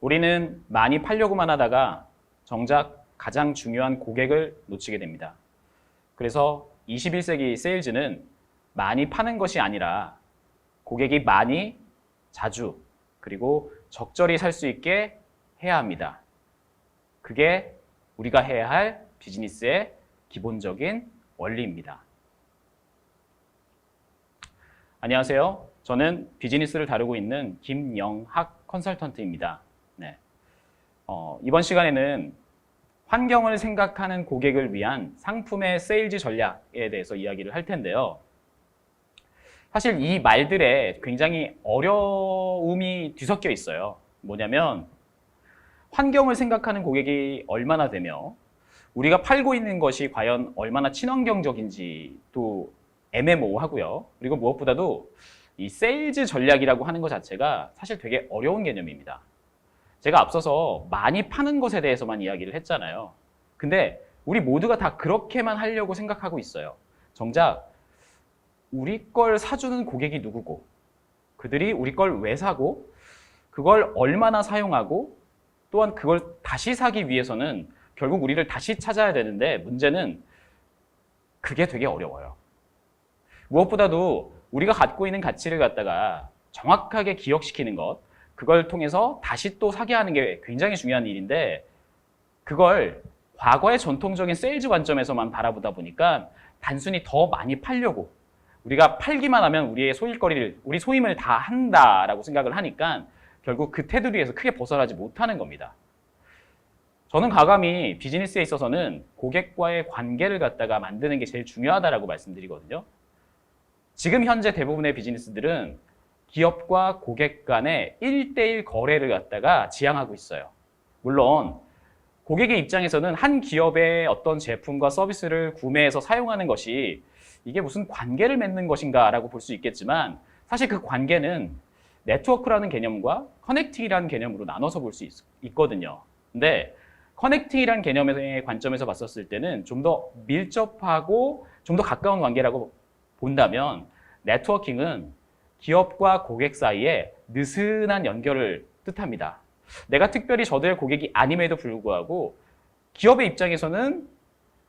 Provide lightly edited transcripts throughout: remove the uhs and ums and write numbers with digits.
우리는 많이 팔려고만 하다가 정작 가장 중요한 고객을 놓치게 됩니다. 그래서 21세기 세일즈는 많이 파는 것이 아니라 고객이 많이, 자주, 그리고 적절히 살 수 있게 해야 합니다. 그게 우리가 해야 할 비즈니스의 기본적인 원리입니다. 안녕하세요. 저는 비즈니스를 다루고 있는 김영학 컨설턴트입니다. 네. 이번 시간에는 환경을 생각하는 고객을 위한 상품의 세일즈 전략에 대해서 이야기를 할 텐데요. 사실 이 말들에 굉장히 어려움이 뒤섞여 있어요. 뭐냐면 환경을 생각하는 고객이 얼마나 되며 우리가 팔고 있는 것이 과연 얼마나 친환경적인지도 애매모호하고요. 그리고 무엇보다도 이 세일즈 전략이라고 하는 것 자체가 사실 되게 어려운 개념입니다. 제가 앞서서 많이 파는 것에 대해서만 이야기를 했잖아요. 근데 우리 모두가 다 그렇게만 하려고 생각하고 있어요. 정작 우리 걸 사주는 고객이 누구고, 그들이 우리 걸 왜 사고, 그걸 얼마나 사용하고, 또한 그걸 다시 사기 위해서는 결국 우리를 다시 찾아야 되는데, 문제는 그게 되게 어려워요. 무엇보다도 우리가 갖고 있는 가치를 갖다가 정확하게 기억시키는 것, 그걸 통해서 다시 또 사게 하는 게 굉장히 중요한 일인데, 그걸 과거의 전통적인 세일즈 관점에서만 바라보다 보니까 단순히 더 많이 팔려고, 우리가 팔기만 하면 우리의 소일거리를, 우리 소임을 다 한다라고 생각을 하니까 결국 그 테두리에서 크게 벗어나지 못하는 겁니다. 저는 가감히 비즈니스에 있어서는 고객과의 관계를 갖다가 만드는 게 제일 중요하다라고 말씀드리거든요. 지금 현재 대부분의 비즈니스들은 기업과 고객 간의 1대1 거래를 갖다가 지향하고 있어요. 물론 고객의 입장에서는 한 기업의 어떤 제품과 서비스를 구매해서 사용하는 것이 이게 무슨 관계를 맺는 것인가 라고 볼 수 있겠지만 사실 그 관계는 네트워크라는 개념과 커넥팅이라는 개념으로 나눠서 볼 수 있거든요. 근데 커넥팅이라는 개념의 관점에서 봤었을 때는 좀 더 밀접하고 좀 더 가까운 관계라고 본다면 네트워킹은 기업과 고객 사이에 느슨한 연결을 뜻합니다. 내가 특별히 저들의 고객이 아님에도 불구하고 기업의 입장에서는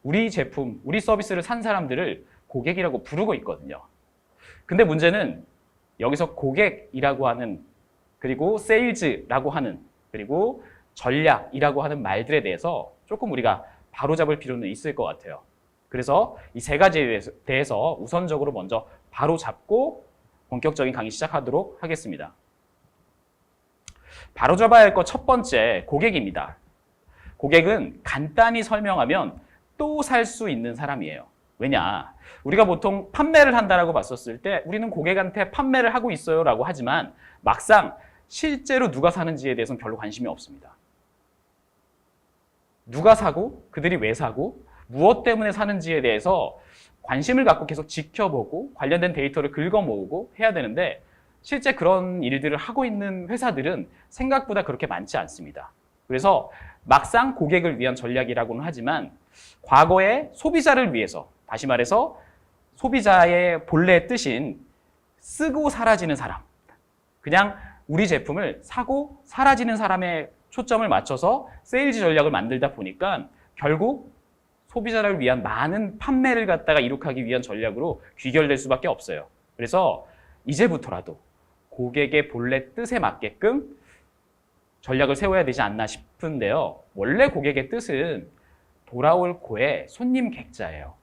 우리 제품, 우리 서비스를 산 사람들을 고객이라고 부르고 있거든요. 근데 문제는 여기서 고객이라고 하는, 그리고 세일즈라고 하는, 그리고 전략이라고 하는 말들에 대해서 조금 우리가 바로잡을 필요는 있을 것 같아요. 그래서 이 세 가지에 대해서 우선적으로 먼저 바로잡고 본격적인 강의 시작하도록 하겠습니다. 바로잡아야 할 것 첫 번째, 고객입니다. 고객은 간단히 설명하면 또 살 수 있는 사람이에요. 왜냐? 우리가 보통 판매를 한다라고 봤었을 때 우리는 고객한테 판매를 하고 있어요 라고 하지만 막상 실제로 누가 사는지에 대해서는 별로 관심이 없습니다. 누가 사고, 그들이 왜 사고, 무엇 때문에 사는지에 대해서 관심을 갖고 계속 지켜보고 관련된 데이터를 긁어 모으고 해야 되는데 실제 그런 일들을 하고 있는 회사들은 생각보다 그렇게 많지 않습니다. 그래서 막상 고객을 위한 전략이라고는 하지만 과거에 소비자를 위해서, 다시 말해서 소비자의 본래의 뜻인 쓰고 사라지는 사람, 그냥 우리 제품을 사고 사라지는 사람의 초점을 맞춰서 세일즈 전략을 만들다 보니까 결국 소비자를 위한 많은 판매를 갖다가 이룩하기 위한 전략으로 귀결될 수밖에 없어요. 그래서 이제부터라도 고객의 본래 뜻에 맞게끔 전략을 세워야 되지 않나 싶은데요. 원래 고객의 뜻은 돌아올 고의 손님 객자예요.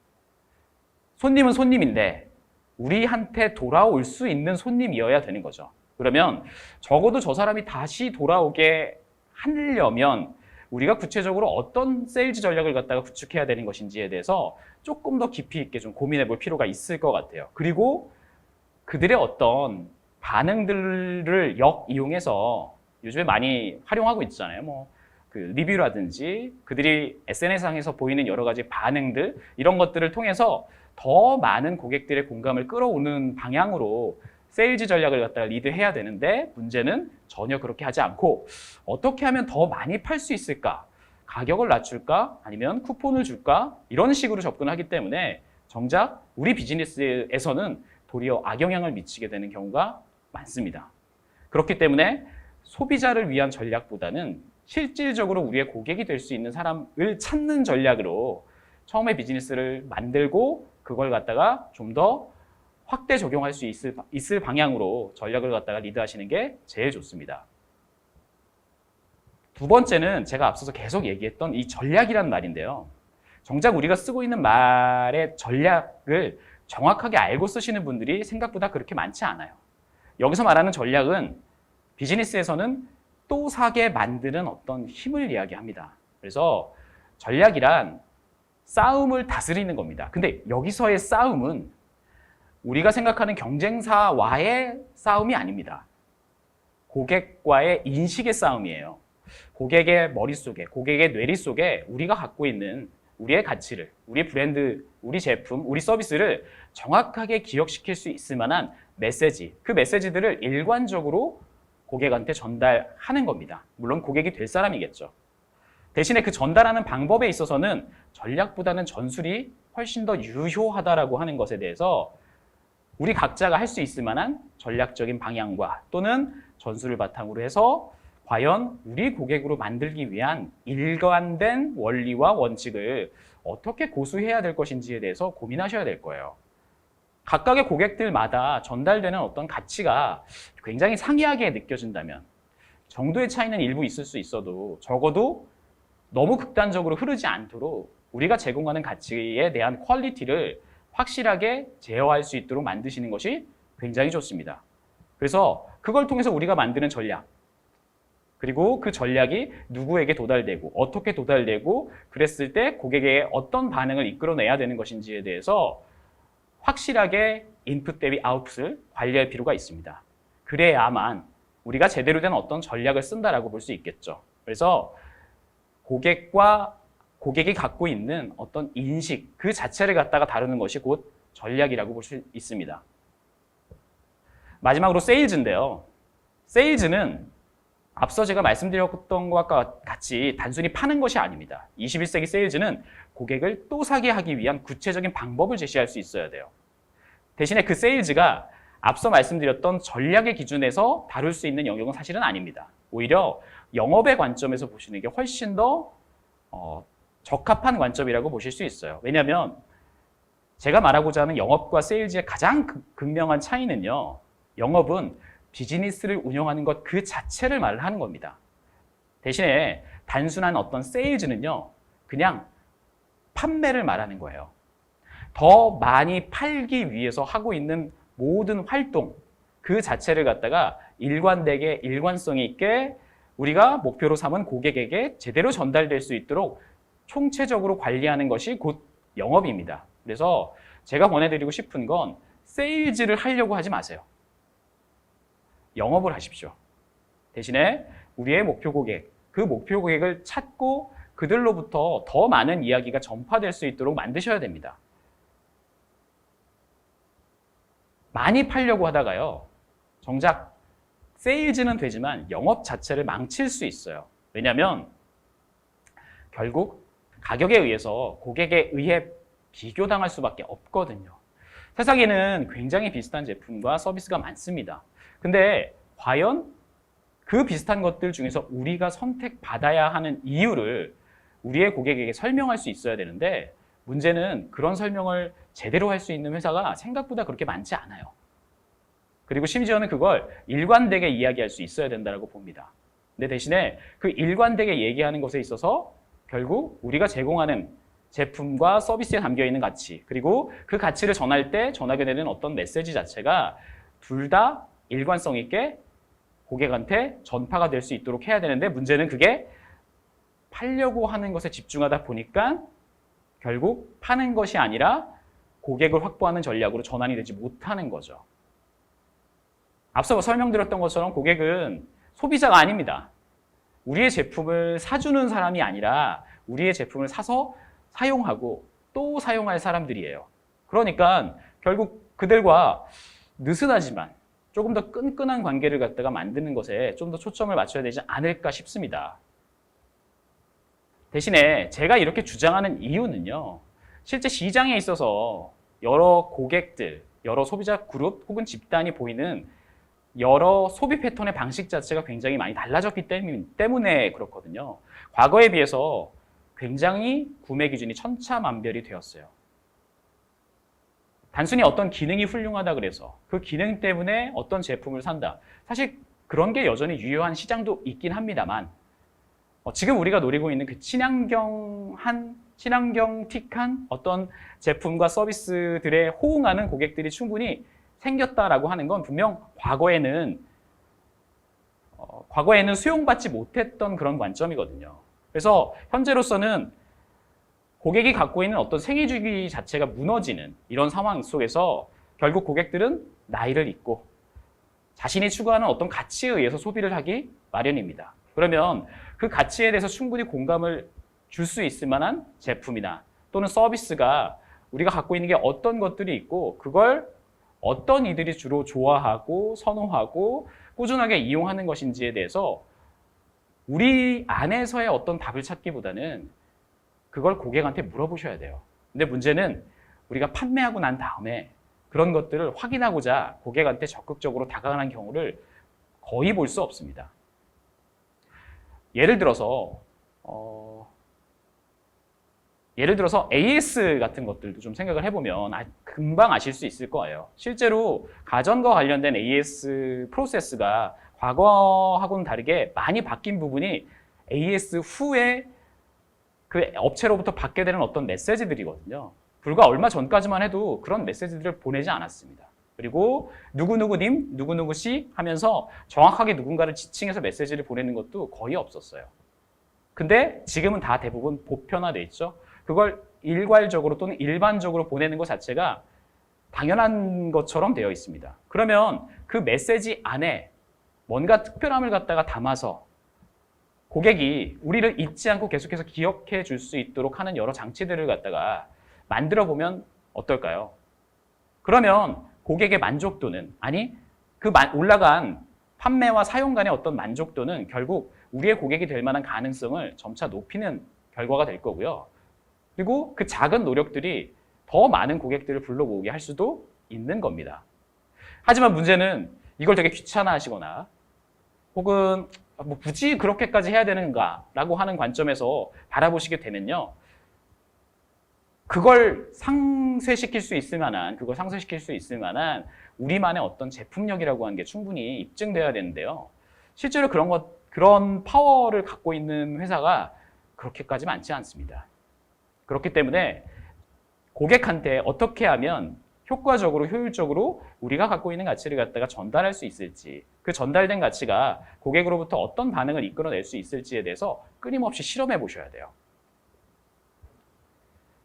손님은 손님인데 우리한테 돌아올 수 있는 손님이어야 되는 거죠. 그러면 적어도 저 사람이 다시 돌아오게 하려면 우리가 구체적으로 어떤 세일즈 전략을 갖다가 구축해야 되는 것인지에 대해서 조금 더 깊이 있게 좀 고민해 볼 필요가 있을 것 같아요. 그리고 그들의 어떤 반응들을 역이용해서 요즘에 많이 활용하고 있잖아요. 그 리뷰라든지 그들이 SNS상에서 보이는 여러 가지 반응들, 이런 것들을 통해서 더 많은 고객들의 공감을 끌어오는 방향으로 세일즈 전략을 갖다가 리드해야 되는데 문제는 전혀 그렇게 하지 않고 어떻게 하면 더 많이 팔 수 있을까? 가격을 낮출까? 아니면 쿠폰을 줄까? 이런 식으로 접근하기 때문에 정작 우리 비즈니스에서는 도리어 악영향을 미치게 되는 경우가 많습니다. 그렇기 때문에 소비자를 위한 전략보다는 실질적으로 우리의 고객이 될 수 있는 사람을 찾는 전략으로 처음에 비즈니스를 만들고 그걸 갖다가 좀 더 확대 적용할 수 있을 방향으로 전략을 갖다가 리드하시는 게 제일 좋습니다. 두 번째는 제가 앞서서 계속 얘기했던 이 전략이라는 말인데요. 정작 우리가 쓰고 있는 말의 전략을 정확하게 알고 쓰시는 분들이 생각보다 그렇게 많지 않아요. 여기서 말하는 전략은 비즈니스에서는 또 사게 만드는 어떤 힘을 이야기합니다. 그래서 전략이란 싸움을 다스리는 겁니다. 근데 여기서의 싸움은 우리가 생각하는 경쟁사와의 싸움이 아닙니다. 고객과의 인식의 싸움이에요. 고객의 머릿속에, 고객의 뇌리 속에 우리가 갖고 있는 우리의 가치를, 우리 브랜드, 우리 제품, 우리 서비스를 정확하게 기억시킬 수 있을 만한 메시지, 그 메시지들을 일관적으로 고객한테 전달하는 겁니다. 물론 고객이 될 사람이겠죠. 대신에 그 전달하는 방법에 있어서는 전략보다는 전술이 훨씬 더 유효하다라고 하는 것에 대해서 우리 각자가 할 수 있을 만한 전략적인 방향과 또는 전술을 바탕으로 해서 과연 우리 고객으로 만들기 위한 일관된 원리와 원칙을 어떻게 고수해야 될 것인지에 대해서 고민하셔야 될 거예요. 각각의 고객들마다 전달되는 어떤 가치가 굉장히 상이하게 느껴진다면 정도의 차이는 일부 있을 수 있어도 적어도 너무 극단적으로 흐르지 않도록 우리가 제공하는 가치에 대한 퀄리티를 확실하게 제어할 수 있도록 만드시는 것이 굉장히 좋습니다. 그래서 그걸 통해서 우리가 만드는 전략, 그리고 그 전략이 누구에게 도달되고 어떻게 도달되고 그랬을 때 고객의 어떤 반응을 이끌어내야 되는 것인지에 대해서 확실하게 인풋 대비 아웃풋을 관리할 필요가 있습니다. 그래야만 우리가 제대로 된 어떤 전략을 쓴다라고 볼 수 있겠죠. 그래서 고객이 갖고 있는 어떤 인식 그 자체를 갖다가 다루는 것이 곧 전략이라고 볼 수 있습니다. 마지막으로 세일즈인데요. 세일즈는 앞서 제가 말씀드렸던 것과 같이 단순히 파는 것이 아닙니다. 21세기 세일즈는 고객을 또 사게 하기 위한 구체적인 방법을 제시할 수 있어야 돼요. 대신에 그 세일즈가 앞서 말씀드렸던 전략의 기준에서 다룰 수 있는 영역은 사실은 아닙니다. 오히려 영업의 관점에서 보시는 게 훨씬 더 적합한 관점이라고 보실 수 있어요. 왜냐하면 제가 말하고자 하는 영업과 세일즈의 가장 극명한 차이는요. 영업은 비즈니스를 운영하는 것 그 자체를 말을 하는 겁니다. 대신에 단순한 어떤 세일즈는요. 그냥 판매를 말하는 거예요. 더 많이 팔기 위해서 하고 있는 모든 활동 그 자체를 갖다가 일관되게 일관성 있게 우리가 목표로 삼은 고객에게 제대로 전달될 수 있도록 총체적으로 관리하는 것이 곧 영업입니다. 그래서 제가 권해드리고 싶은 건 세일즈를 하려고 하지 마세요. 영업을 하십시오. 대신에 우리의 목표 고객, 그 목표 고객을 찾고 그들로부터 더 많은 이야기가 전파될 수 있도록 만드셔야 됩니다. 많이 팔려고 하다가요. 정작 세일즈는 되지만 영업 자체를 망칠 수 있어요. 왜냐하면 결국 가격에 의해서 고객에 의해 비교당할 수밖에 없거든요. 세상에는 굉장히 비슷한 제품과 서비스가 많습니다. 근데 과연 그 비슷한 것들 중에서 우리가 선택받아야 하는 이유를 우리의 고객에게 설명할 수 있어야 되는데 문제는 그런 설명을 제대로 할 수 있는 회사가 생각보다 그렇게 많지 않아요. 그리고 심지어는 그걸 일관되게 이야기할 수 있어야 된다고 봅니다. 근데 대신에 그 일관되게 얘기하는 것에 있어서 결국 우리가 제공하는 제품과 서비스에 담겨있는 가치 그리고 그 가치를 전할 때 전하게 되는 어떤 메시지 자체가 둘 다 일관성 있게 고객한테 전파가 될 수 있도록 해야 되는데 문제는 그게 팔려고 하는 것에 집중하다 보니까 결국 파는 것이 아니라 고객을 확보하는 전략으로 전환이 되지 못하는 거죠. 앞서 설명드렸던 것처럼 고객은 소비자가 아닙니다. 우리의 제품을 사주는 사람이 아니라 우리의 제품을 사서 사용하고 또 사용할 사람들이에요. 그러니까 결국 그들과 느슨하지만 조금 더 끈끈한 관계를 갖다가 만드는 것에 좀 더 초점을 맞춰야 되지 않을까 싶습니다. 대신에 제가 이렇게 주장하는 이유는요. 실제 시장에 있어서 여러 고객들, 여러 소비자 그룹 혹은 집단이 보이는 여러 소비 패턴의 방식 자체가 굉장히 많이 달라졌기 때문에 그렇거든요. 과거에 비해서 굉장히 구매 기준이 천차만별이 되었어요. 단순히 어떤 기능이 훌륭하다 그래서 그 기능 때문에 어떤 제품을 산다. 사실 그런 게 여전히 유효한 시장도 있긴 합니다만 지금 우리가 노리고 있는 그 친환경틱한 어떤 제품과 서비스들에 호응하는 고객들이 충분히 생겼다라고 하는 건 분명 과거에는 수용받지 못했던 그런 관점이거든요. 그래서 현재로서는 고객이 갖고 있는 어떤 생애주기 자체가 무너지는 이런 상황 속에서 결국 고객들은 나이를 잊고 자신이 추구하는 어떤 가치에 의해서 소비를 하기 마련입니다. 그러면 그 가치에 대해서 충분히 공감을 줄 수 있을 만한 제품이나 또는 서비스가 우리가 갖고 있는 게 어떤 것들이 있고 그걸 어떤 이들이 주로 좋아하고 선호하고 꾸준하게 이용하는 것인지에 대해서 우리 안에서의 어떤 답을 찾기보다는 그걸 고객한테 물어보셔야 돼요. 근데 문제는 우리가 판매하고 난 다음에 그런 것들을 확인하고자 고객한테 적극적으로 다가가는 경우를 거의 볼 수 없습니다. 예를 들어서 AS 같은 것들도 좀 생각을 해보면 금방 아실 수 있을 거예요. 실제로 가전과 관련된 AS 프로세스가 과거하고는 다르게 많이 바뀐 부분이 AS 후에 그 업체로부터 받게 되는 어떤 메시지들이거든요. 불과 얼마 전까지만 해도 그런 메시지들을 보내지 않았습니다. 그리고 누구누구님, 누구누구씨 하면서 정확하게 누군가를 지칭해서 메시지를 보내는 것도 거의 없었어요. 근데 지금은 다 대부분 보편화돼 있죠. 그걸 일괄적으로 또는 일반적으로 보내는 것 자체가 당연한 것처럼 되어 있습니다. 그러면 그 메시지 안에 뭔가 특별함을 갖다가 담아서 고객이 우리를 잊지 않고 계속해서 기억해 줄 수 있도록 하는 여러 장치들을 갖다가 만들어 보면 어떨까요? 그러면 고객의 만족도는, 아니 그 올라간 판매와 사용 간의 어떤 만족도는 결국 우리의 고객이 될 만한 가능성을 점차 높이는 결과가 될 거고요. 그리고 그 작은 노력들이 더 많은 고객들을 불러모으게 할 수도 있는 겁니다. 하지만 문제는 이걸 되게 귀찮아 하시거나 혹은 뭐 굳이 그렇게까지 해야 되는가라고 하는 관점에서 바라보시게 되면요. 그걸 상쇄시킬 수 있을 만한 우리만의 어떤 제품력이라고 하는 게 충분히 입증되어야 되는데요. 실제로 그런 파워를 갖고 있는 회사가 그렇게까지 많지 않습니다. 그렇기 때문에 고객한테 어떻게 하면 효과적으로, 효율적으로 우리가 갖고 있는 가치를 갖다가 전달할 수 있을지, 그 전달된 가치가 고객으로부터 어떤 반응을 이끌어낼 수 있을지에 대해서 끊임없이 실험해 보셔야 돼요.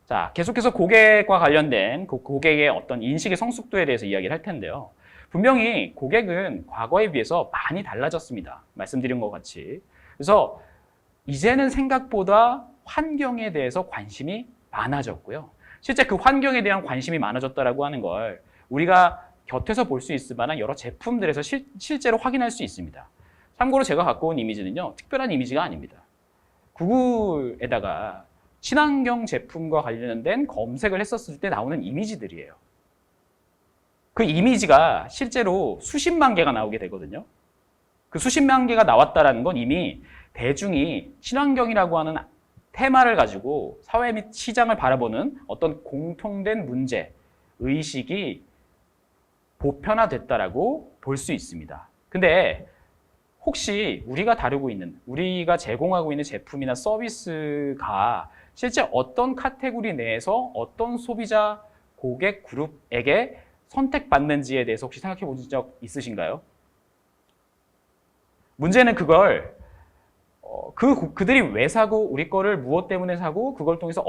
자, 계속해서 고객과 관련된 고객의 어떤 인식의 성숙도에 대해서 이야기를 할 텐데요. 분명히 고객은 과거에 비해서 많이 달라졌습니다. 말씀드린 것 같이. 그래서 이제는 생각보다 환경에 대해서 관심이 많아졌고요. 실제 그 환경에 대한 관심이 많아졌다라고 하는 걸 우리가 곁에서 볼 수 있을 만한 여러 제품들에서 실제로 확인할 수 있습니다. 참고로 제가 갖고 온 이미지는요, 특별한 이미지가 아닙니다. 구글에다가 친환경 제품과 관련된 검색을 했었을 때 나오는 이미지들이에요. 그 이미지가 실제로 수십만 개가 나오게 되거든요. 그 수십만 개가 나왔다라는 건 이미 대중이 친환경이라고 하는 테마를 가지고 사회 및 시장을 바라보는 어떤 공통된 문제, 의식이 보편화됐다라고 볼 수 있습니다. 근데 혹시 우리가 제공하고 있는 제품이나 서비스가 실제 어떤 카테고리 내에서 어떤 소비자 고객 그룹에게 선택받는지에 대해서 혹시 생각해 보신 적 있으신가요? 문제는 그걸 그들이 왜 사고 우리 거를 무엇 때문에 사고 그걸 통해서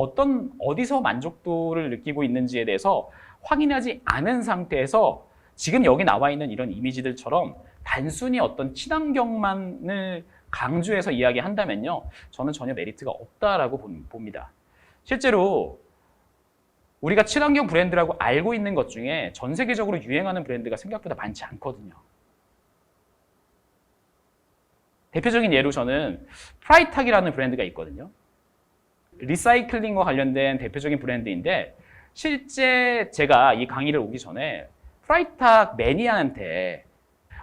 어디서 만족도를 느끼고 있는지에 대해서 확인하지 않은 상태에서 지금 여기 나와 있는 이런 이미지들처럼 단순히 어떤 친환경만을 강조해서 이야기한다면요, 저는 전혀 메리트가 없다라고 봅니다. 실제로 우리가 친환경 브랜드라고 알고 있는 것 중에 전 세계적으로 유행하는 브랜드가 생각보다 많지 않거든요. 대표적인 예로 저는 프라이탁이라는 브랜드가 있거든요. 리사이클링과 관련된 대표적인 브랜드인데 실제 제가 이 강의를 오기 전에 프라이탁 매니아한테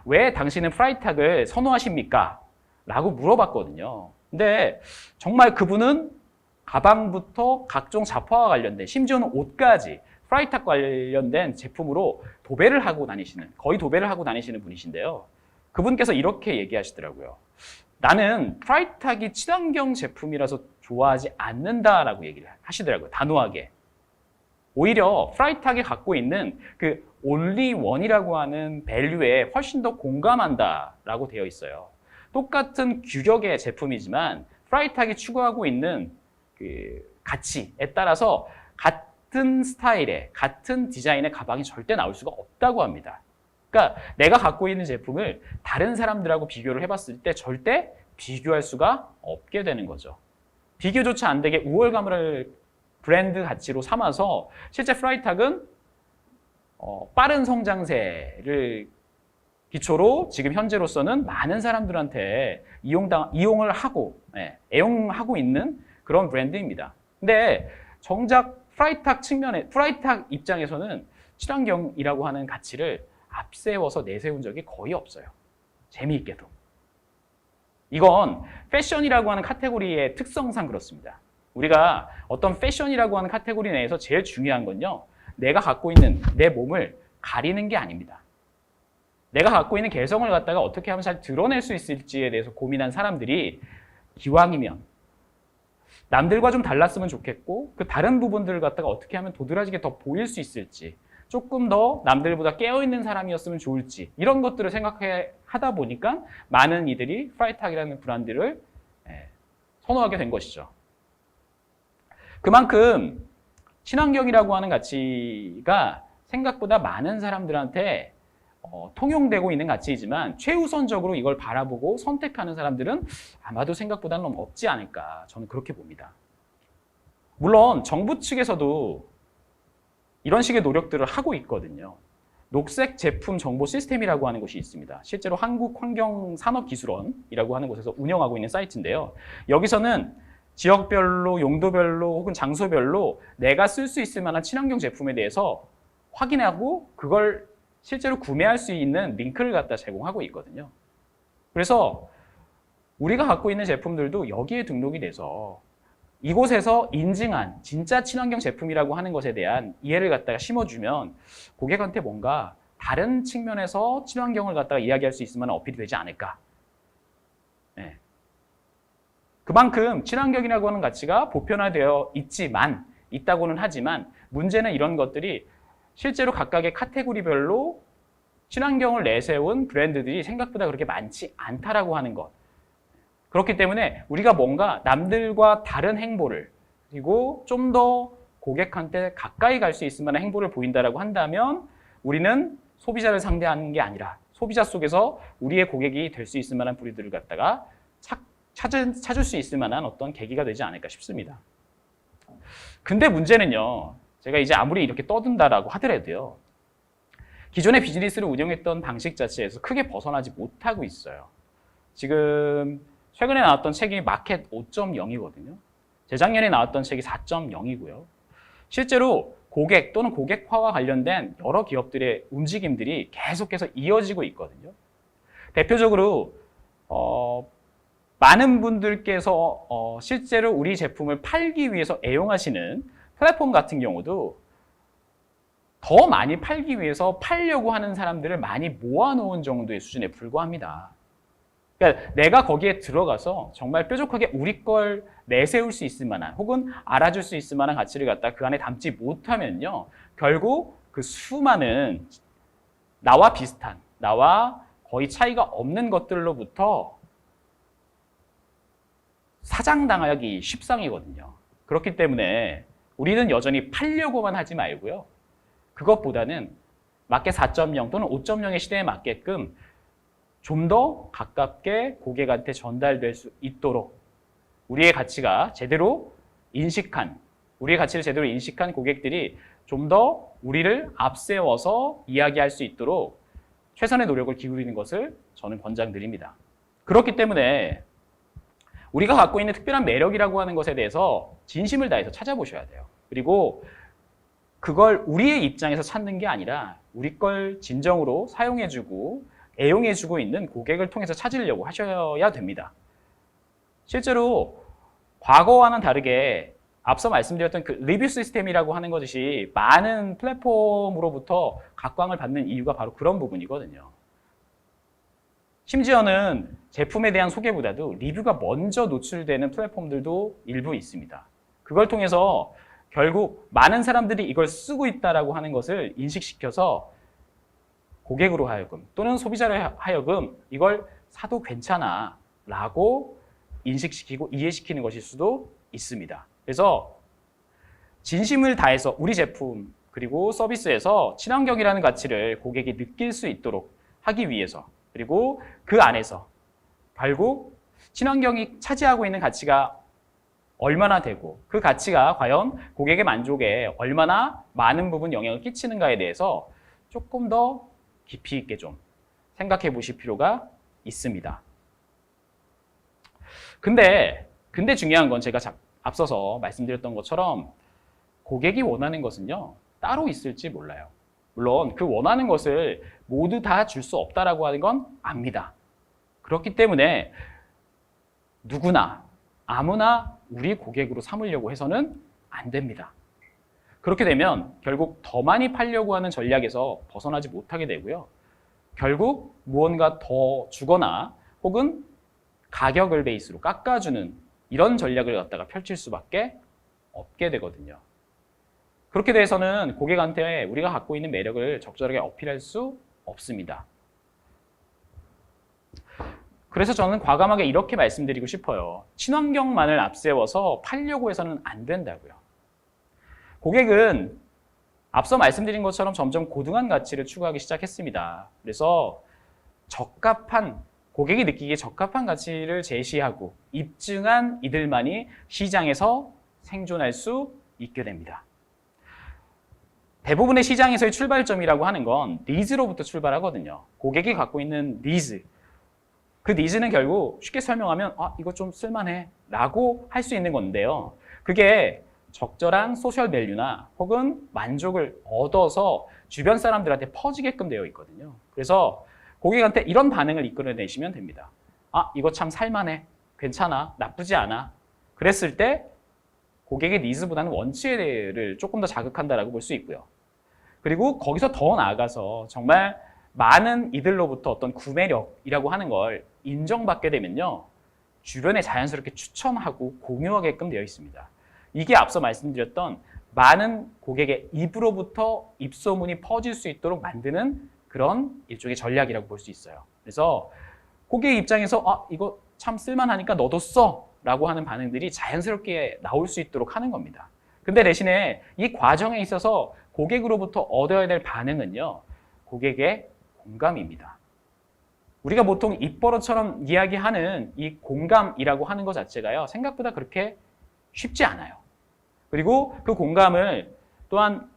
왜 당신은 프라이탁을 선호하십니까? 라고 물어봤거든요. 근데 정말 그분은 가방부터 각종 잡화와 관련된, 심지어는 옷까지 프라이탁 관련된 제품으로 도배를 하고 다니시는, 거의 도배를 하고 다니시는 분이신데요. 그분께서 이렇게 얘기하시더라고요. 나는 프라이탁이 친환경 제품이라서 좋아하지 않는다라고 얘기를 하시더라고요. 단호하게. 오히려 프라이탁이 갖고 있는 그 only one이라고 하는 밸류에 훨씬 더 공감한다라고 되어 있어요. 똑같은 규격의 제품이지만 프라이탁이 추구하고 있는 그 가치에 따라서 같은 스타일의, 같은 디자인의 가방이 절대 나올 수가 없다고 합니다. 그러니까 내가 갖고 있는 제품을 다른 사람들하고 비교를 해봤을 때 절대 비교할 수가 없게 되는 거죠. 비교조차 안 되게 우월감을 브랜드 가치로 삼아서 실제 프라이탁은 빠른 성장세를 기초로 지금 현재로서는 많은 사람들한테 이용을 하고, 애용하고 있는 그런 브랜드입니다. 근데 정작 프라이탁 입장에서는 친환경이라고 하는 가치를 앞세워서 내세운 적이 거의 없어요. 재미있게도. 이건 패션이라고 하는 카테고리의 특성상 그렇습니다. 우리가 어떤 패션이라고 하는 카테고리 내에서 제일 중요한 건요, 내가 갖고 있는 내 몸을 가리는 게 아닙니다. 내가 갖고 있는 개성을 갖다가 어떻게 하면 잘 드러낼 수 있을지에 대해서 고민한 사람들이 기왕이면 남들과 좀 달랐으면 좋겠고 그 다른 부분들을 갖다가 어떻게 하면 도드라지게 더 보일 수 있을지, 조금 더 남들보다 깨어있는 사람이었으면 좋을지, 이런 것들을 생각하다 보니까 많은 이들이 프라이탁이라는 브랜드를 선호하게 된 것이죠. 그만큼 친환경이라고 하는 가치가 생각보다 많은 사람들한테 통용되고 있는 가치이지만 최우선적으로 이걸 바라보고 선택하는 사람들은 아마도 생각보다는 너무 없지 않을까, 저는 그렇게 봅니다. 물론 정부 측에서도 이런 식의 노력들을 하고 있거든요. 녹색 제품 정보 시스템이라고 하는 곳이 있습니다. 실제로 한국환경산업기술원이라고 하는 곳에서 운영하고 있는 사이트인데요. 여기서는 지역별로, 용도별로 혹은 장소별로 내가 쓸 수 있을 만한 친환경 제품에 대해서 확인하고 그걸 실제로 구매할 수 있는 링크를 갖다 제공하고 있거든요. 그래서 우리가 갖고 있는 제품들도 여기에 등록이 돼서 이곳에서 인증한 진짜 친환경 제품이라고 하는 것에 대한 이해를 갖다가 심어주면 고객한테 뭔가 다른 측면에서 친환경을 갖다가 이야기할 수 있을 만한 어필이 되지 않을까. 네. 그만큼 친환경이라고 하는 가치가 보편화되어 있다고는 하지만 문제는 이런 것들이 실제로 각각의 카테고리별로 친환경을 내세운 브랜드들이 생각보다 그렇게 많지 않다라고 하는 것. 그렇기 때문에 우리가 뭔가 남들과 다른 행보를, 그리고 좀 더 고객한테 가까이 갈 수 있을 만한 행보를 보인다라고 한다면 우리는 소비자를 상대하는 게 아니라 소비자 속에서 우리의 고객이 될 수 있을 만한 브랜드를 갖다가 찾을 수 있을 만한 어떤 계기가 되지 않을까 싶습니다. 근데 문제는요, 제가 이제 아무리 이렇게 떠든다라고 하더라도요, 기존의 비즈니스를 운영했던 방식 자체에서 크게 벗어나지 못하고 있어요. 지금 최근에 나왔던 책이 마켓 5.0이거든요. 재작년에 나왔던 책이 4.0이고요. 실제로 고객 또는 고객화와 관련된 여러 기업들의 움직임들이 계속해서 이어지고 있거든요. 대표적으로 많은 분들께서 실제로 우리 제품을 팔기 위해서 애용하시는 플랫폼 같은 경우도 더 많이 팔기 위해서 팔려고 하는 사람들을 많이 모아놓은 정도의 수준에 불과합니다. 그러니까 내가 거기에 들어가서 정말 뾰족하게 우리 걸 내세울 수 있을 만한, 혹은 알아줄 수 있을 만한 가치를 갖다 그 안에 담지 못하면요, 결국 그 수많은 나와 비슷한, 나와 거의 차이가 없는 것들로부터 사장당하기 십상이거든요. 그렇기 때문에 우리는 여전히 팔려고만 하지 말고요, 그것보다는 마켓 4.0 또는 5.0의 시대에 맞게끔 좀 더 가깝게 고객한테 전달될 수 있도록 우리의 가치를 제대로 인식한 고객들이 좀 더 우리를 앞세워서 이야기할 수 있도록 최선의 노력을 기울이는 것을 저는 권장드립니다. 그렇기 때문에 우리가 갖고 있는 특별한 매력이라고 하는 것에 대해서 진심을 다해서 찾아보셔야 돼요. 그리고 그걸 우리의 입장에서 찾는 게 아니라 우리 걸 진정으로 사용해주고 애용해주고 있는 고객을 통해서 찾으려고 하셔야 됩니다. 실제로 과거와는 다르게 앞서 말씀드렸던 그 리뷰 시스템이라고 하는 것이 많은 플랫폼으로부터 각광을 받는 이유가 바로 그런 부분이거든요. 심지어는 제품에 대한 소개보다도 리뷰가 먼저 노출되는 플랫폼들도 일부 있습니다. 그걸 통해서 결국 많은 사람들이 이걸 쓰고 있다고 하는 것을 인식시켜서 고객으로 하여금 또는 소비자로 하여금 이걸 사도 괜찮아 라고 인식시키고 이해시키는 것일 수도 있습니다. 그래서 진심을 다해서 우리 제품 그리고 서비스에서 친환경이라는 가치를 고객이 느낄 수 있도록 하기 위해서 그리고 그 안에서 결국 친환경이 차지하고 있는 가치가 얼마나 되고 그 가치가 과연 고객의 만족에 얼마나 많은 부분 영향을 끼치는가에 대해서 조금 더 깊이 있게 좀 생각해 보실 필요가 있습니다. 근데 중요한 건 제가 앞서서 말씀드렸던 것처럼 고객이 원하는 것은요 따로 있을지 몰라요. 물론 그 원하는 것을 모두 다 줄 수 없다라고 하는 건 압니다. 그렇기 때문에 누구나 아무나 우리 고객으로 삼으려고 해서는 안 됩니다. 그렇게 되면 결국 더 많이 팔려고 하는 전략에서 벗어나지 못하게 되고요. 결국 무언가 더 주거나 혹은 가격을 베이스로 깎아주는 이런 전략을 갖다가 펼칠 수밖에 없게 되거든요. 그렇게 돼서는 고객한테 우리가 갖고 있는 매력을 적절하게 어필할 수 없습니다. 그래서 저는 과감하게 이렇게 말씀드리고 싶어요. 친환경만을 앞세워서 팔려고 해서는 안 된다고요. 고객은 앞서 말씀드린 것처럼 점점 고등한 가치를 추구하기 시작했습니다. 그래서 고객이 느끼기에 적합한 가치를 제시하고 입증한 이들만이 시장에서 생존할 수 있게 됩니다. 대부분의 시장에서의 출발점이라고 하는 건 니즈로부터 출발하거든요. 고객이 갖고 있는 니즈. 그 니즈는 결국 쉽게 설명하면 이거 좀 쓸만해 라고 할 수 있는 건데요. 그게 적절한 소셜 밸류나 혹은 만족을 얻어서 주변 사람들한테 퍼지게끔 되어 있거든요. 그래서 고객한테 이런 반응을 이끌어내시면 됩니다. 이거 참 살만해. 괜찮아. 나쁘지 않아. 그랬을 때 고객의 니즈보다는 원치를 조금 더 자극한다라고 볼 수 있고요. 그리고 거기서 더 나아가서 정말 많은 이들로부터 어떤 구매력이라고 하는 걸 인정받게 되면요. 주변에 자연스럽게 추천하고 공유하게끔 되어 있습니다. 이게 앞서 말씀드렸던 많은 고객의 입으로부터 입소문이 퍼질 수 있도록 만드는 그런 일종의 전략이라고 볼 수 있어요. 그래서 고객 입장에서 이거 참 쓸만하니까 너도 써 라고 하는 반응들이 자연스럽게 나올 수 있도록 하는 겁니다. 근데 대신에 이 과정에 있어서 고객으로부터 얻어야 될 반응은요. 고객의 공감입니다. 우리가 보통 입버릇처럼 이야기하는 이 공감이라고 하는 것 자체가요. 생각보다 그렇게 쉽지 않아요. 그리고 그 공감을 또한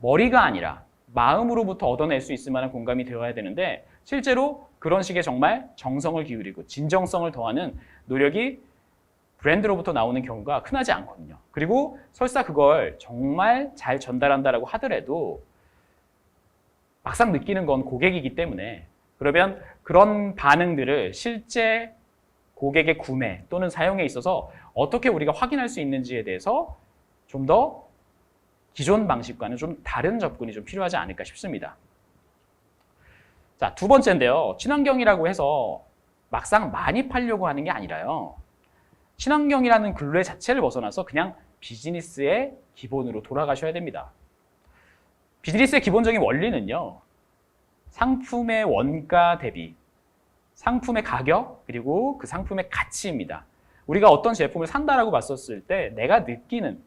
머리가 아니라 마음으로부터 얻어낼 수 있을 만한 공감이 되어야 되는데 실제로 그런 식의 정말 정성을 기울이고 진정성을 더하는 노력이 브랜드로부터 나오는 경우가 흔하지 않거든요. 그리고 설사 그걸 정말 잘 전달한다라고 하더라도 막상 느끼는 건 고객이기 때문에 그러면 그런 반응들을 실제 고객의 구매 또는 사용에 있어서 어떻게 우리가 확인할 수 있는지에 대해서 좀 더 기존 방식과는 좀 다른 접근이 좀 필요하지 않을까 싶습니다. 자, 두 번째인데요. 친환경이라고 해서 막상 많이 팔려고 하는 게 아니라요. 친환경이라는 근래 자체를 벗어나서 그냥 비즈니스의 기본으로 돌아가셔야 됩니다. 비즈니스의 기본적인 원리는요. 상품의 원가 대비, 상품의 가격, 그리고 그 상품의 가치입니다. 우리가 어떤 제품을 산다라고 봤었을 때 내가 느끼는